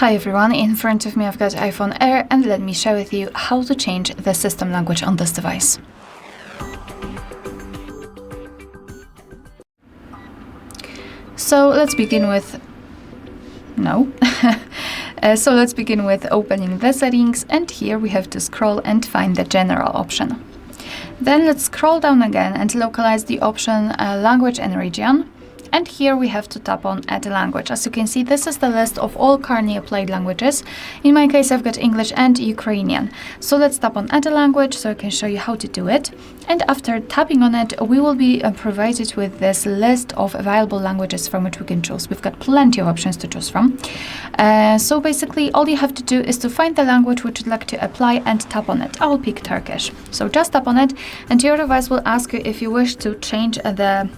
Hi everyone, in front of me I've got iPhone Air and let me share with you how to change the system language on this device. So let's begin with opening the settings, and here we have to scroll and find the general option. Then let's scroll down again and localize the option language and region. And here we have to tap on Add Language. As you can see, this is the list of all currently applied languages. In my case, I've got English and Ukrainian. So let's tap on Add a Language so I can show you how to do it. And after tapping on it, we will be provided with this list of available languages from which we can choose. We've got plenty of options to choose from. So basically, all you have to do is to find the language which you'd like to apply and tap on it. I will pick Turkish. So just tap on it, and your device will ask you if you wish to change the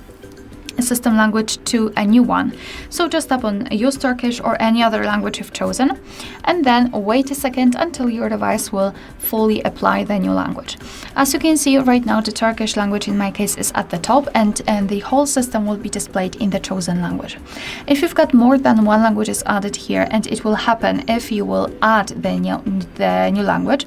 system language to a new one. So just tap on use Turkish or any other language you've chosen, and then wait a second until your device will fully apply the new language. As you can see right now, the Turkish language in my case is at the top, and the whole system will be displayed in the chosen language. If you've got more than one language is added here, and it will happen if you will add the new language,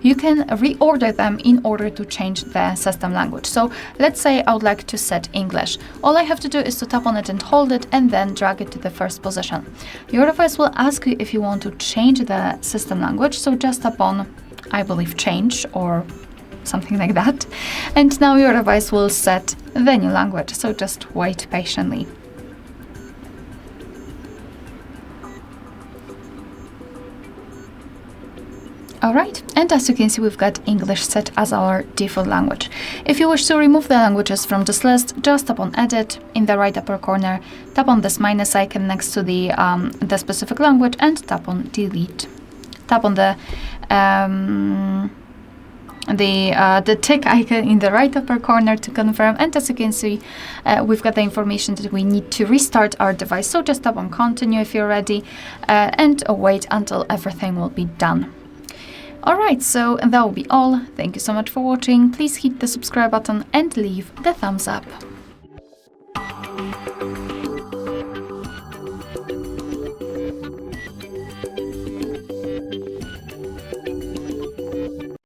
you can reorder them in order to change the system language. So let's say I would like to set English. All I have to do is to tap on it and hold it, and then drag it to the first position. Your device will ask you if you want to change the system language, so just tap on, I believe, change or something like that. And now your device will set the new language, so just wait patiently. Alright, and as you can see, we've got English set as our default language. If you wish to remove the languages from this list, just tap on Edit in the right upper corner, tap on this minus icon next to the specific language, and tap on Delete. Tap on the tick icon in the right upper corner to confirm, and as you can see, we've got the information that we need to restart our device. So just tap on Continue if you're ready, and wait until everything will be done. Alright, so that will be all. Thank you so much for watching. Please hit the subscribe button and leave the thumbs up.